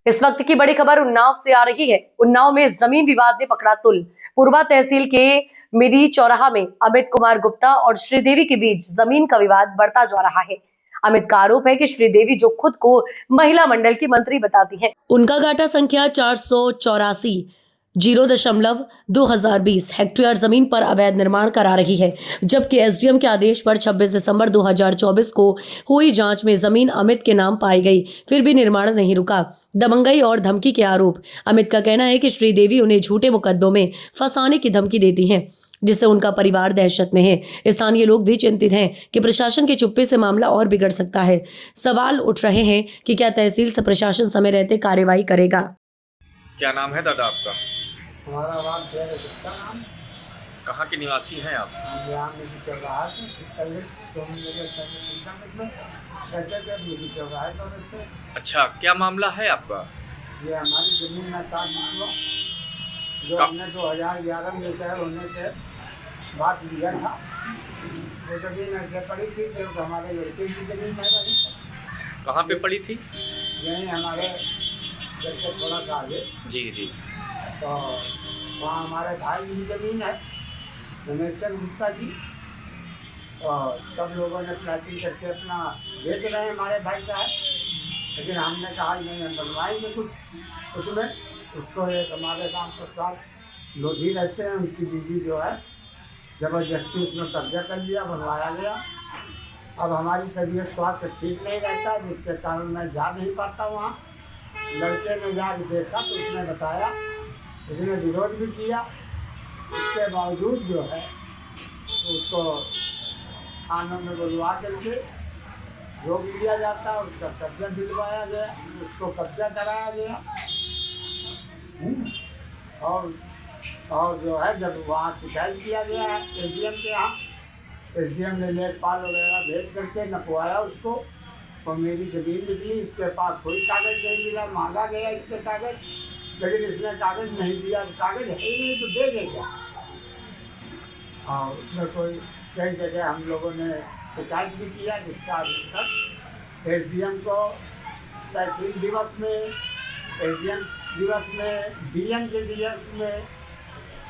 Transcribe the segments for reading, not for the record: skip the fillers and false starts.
इस वक्त की बड़ी खबर उन्नाव से आ रही है। उन्नाव में जमीन विवाद ने पकड़ा तुल। पूर्वा तहसील के मिरी चौराहा में अमित कुमार गुप्ता और श्रीदेवी के बीच जमीन का विवाद बढ़ता जा रहा है। अमित का आरोप है कि श्रीदेवी, जो खुद को महिला मंडल की मंत्री बताती हैं, उनका गाटा संख्या 484.0.2020 हेक्टेयर जमीन पर अवैध निर्माण करा रही है, जबकि एसडीएम के आदेश पर 26 दिसंबर 2024 को हुई जांच में जमीन अमित के नाम पाई गई, फिर भी निर्माण नहीं रुका। दबंगई और धमकी के आरोप। अमित का कहना है कि श्रीदेवी उन्हें झूठे मुकदमों में फंसाने की धमकी देती हैं, जिससे उनका परिवार दहशत में है। स्थानीय लोग भी चिंतित हैं कि प्रशासन के चुप्पे से मामला और बिगड़ सकता है। सवाल उठ रहे हैं कि क्या तहसील से प्रशासन समय रहते कार्रवाई करेगा। क्या नाम है दादा आपका? हमारा नाम गुप्ता नाम। कहाँ के निवासी हैं आप? हम यहाँ मिली चौराहा पे चौराहे पर रहते हैं। अच्छा, क्या मामला है आपका? ये हमारी जमीन में साथ हुआ, जो हमने 2011 में तय होने के बाद लिया था। वो जमीन ऐसे पड़ी थी जो हमारे लड़के की जमीन है भाई। कहाँ पे पड़ी थी? यहीं हमारे घर से थोड़ा सा आगे। जी जी। तो वहाँ हमारे भाई की ज़मीन है, रमेश्वर गुप्ता जी, और सब लोगों ने प्लाटिंग करके अपना बेच रहे हैं हमारे भाई साहब। लेकिन हमने कहा नहीं, हम बनवाएंगे कुछ उसमें। उसको एक हमारे राम प्रसाद लोधी रहते हैं, उनकी बीवी जो है ज़बरदस्ती उसमें कब्जा कर लिया, बनवाया गया। अब हमारी तबीयत स्वास्थ्य ठीक नहीं रहता, जिसके कारण मैं जा नहीं पाता वहाँ। लड़के ने जाके देखा तो उसने बताया, उसने विरोध भी किया। उसके बावजूद जो है उसको थानों में बुलवा करके रोक लिया जाता, उसका कब्जा दिलवाया गया, उसको कब्जा कराया गया। और जो है जब वहाँ शिकायत किया गया है एसडीएम के यहाँ, एसडीएम ने लेखपाल वगैरह भेज करके नपवाया उसको, और मेरी ज़मीन निकली। इसके पास कोई कागज़ नहीं मिला, मांगा गया इससे कागज़, लेकिन इसने कागज़ नहीं दिया। कागज़ है ही नहीं तो दे देगा। और उसमें कई जगह हम लोगों ने शिकायत भी किया, जिसका अभी तक एसडीएम को तहसील दिवस में, एसडीएम दिवस में, डीएम के दिवस में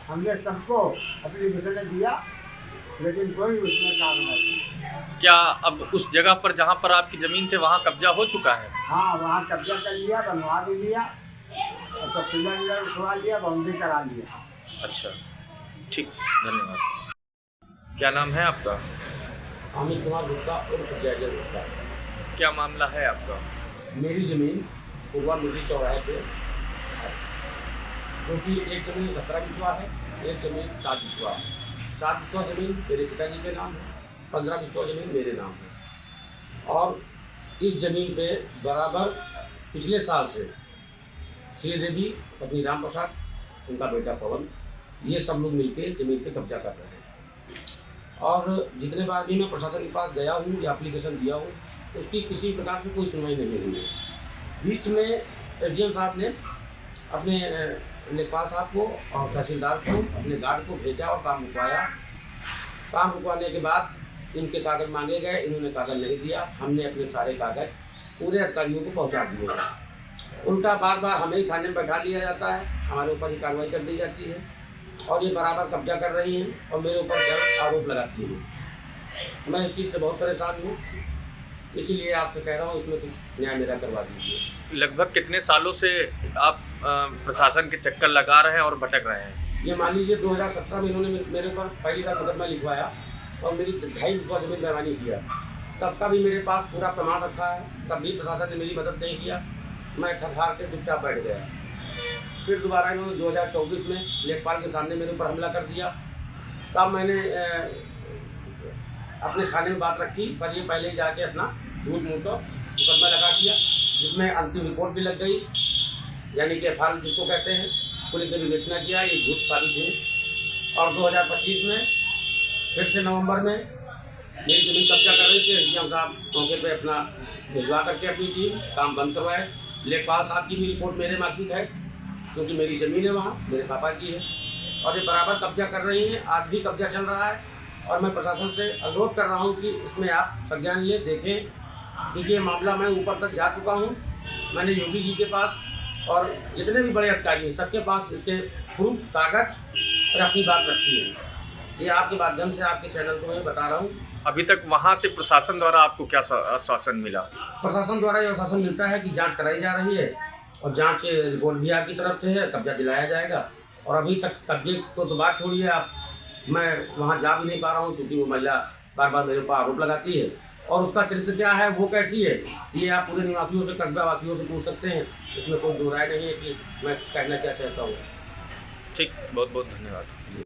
हमने सबको एप्लीकेशन दिया, लेकिन कोई उसमें काम नहीं। क्या अब उस जगह पर जहाँ पर आपकी ज़मीन थे वहाँ कब्जा हो चुका है? हाँ, वहाँ कब्जा कर लिया, बनवा भी लिया, और सब पिलर उठवा लिया, बाउंड्री करा लिया। अच्छा, ठीक, धन्यवाद। क्या नाम है आपका? अमित कुमार गुप्ता और जय गुप्ता। क्या मामला है आपका? मेरी ज़मीन पूर्वा मिली चौराहे पे, क्योंकि एक ज़मीन 17 बिस्वा है, एक ज़मीन 7 बिस्वा है। 7 बिस्वा ज़मीन मेरे पिताजी के नाम है, 15 बिस्वा ज़मीन मेरे नाम है। और इस ज़मीन पे बराबर पिछले साल से श्रीदेवी, पत्नी राम प्रसाद, उनका बेटा पवन, ये सब लोग मिलके ज़मीन पे कब्जा कर रहे हैं। और जितने बार भी मैं प्रशासन के पास गया हूँ या एप्लीकेशन दिया हूँ, उसकी किसी प्रकार से कोई सुनवाई नहीं हुई है। बीच में एसडीएम साहब ने अपने लेखपाल साहब को और तहसीलदार को, अपने गार्ड को भेजा और काम रुकवाया। काम रुकवाने के बाद इनके कागज़ मांगे गए, इन्होंने कागज़ नहीं दिया। हमने अपने सारे कागज़ पूरे अधिकारियों को पहुँचा दिए। उल्टा बार बार हमें ही थाने में बैठा लिया जाता है, हमारे ऊपर ही कार्रवाई कर दी जाती है, और ये बराबर कब्जा कर रही हैं और मेरे ऊपर गलत आरोप लगाती हैं। मैं इस चीज़ से बहुत परेशान हूँ, इसीलिए आपसे कह रहा हूँ इसमें कुछ न्याय मेरा करवा दीजिए। लगभग कितने सालों से आप प्रशासन के चक्कर लगा रहे हैं और भटक रहे हैं? ये मान लीजिए 2017 में इन्होंने मेरे ऊपर पहली बार मुकदमा लिखवाया और मेरी 2.5 बिस्वा ज़मीन बेईमानी किया। तब का भी मेरे पास पूरा प्रमाण रखा है, तब भी प्रशासन ने मेरी मदद नहीं किया। मैं थक हार के चुपचाप बैठ गया। फिर दोबारा इन्होंने 2024 में लेखपाल के सामने मेरे ऊपर हमला कर दिया। तब मैंने अपने थाने में बात रखी, पर ये पहले ही जाके अपना झूठ मूठ का मुकदमा लगा दिया, जिसमें अंतिम रिपोर्ट भी लग गई, यानी कि एफआईआर जिसको कहते हैं। पुलिस ने विवेचना किया, ये झूठ साबित हुई। और 2025 में फिर से नवंबर में मेरी ज़मीन कब्जा कर रही थी। एसडीएम साहब मौके पे अपना भिजवा करके अपनी टीम काम बंद करवाए। लेखपाल साहब की भी रिपोर्ट मेरे माध्यमिक है, क्योंकि मेरी ज़मीन है वहाँ, मेरे पापा की है, और ये बराबर कब्जा कर रही हैं। आज भी कब्जा चल रहा है, और मैं प्रशासन से अनुरोध कर रहा हूँ कि इसमें आप संज्ञान लें, देखें, क्योंकि ये मामला मैं ऊपर तक जा चुका हूँ। मैंने योगी जी के पास और जितने भी बड़े अधिकारी हैं सबके पास इसके प्रूफ कागज और अपनी बात रखी है। ये आपके माध्यम से आपके चैनल को मैं बता रहा हूँ। अभी तक वहाँ से प्रशासन द्वारा आपको क्या आश्वासन मिला? प्रशासन द्वारा ये आश्वासन मिलता है कि जांच कराई जा रही है और जांच रिपोर्ट भी आपकी तरफ से है, कब्जा दिलाया जाएगा। और अभी तक कब्जे को तो बात छोड़िए आप, मैं वहाँ जा भी नहीं पा रहा हूँ क्योंकि वो महिला बार बार मेरे ऊपर आरोप लगाती है। और उसका चरित्र क्या है, वो कैसी है, ये आप पूरे निवासियों से, कस्बा वासियों से पूछ सकते हैं। इसमें कोई दो राय नहीं है कि मैं कहना क्या चाहता हूँ। ठीक, बहुत बहुत धन्यवाद।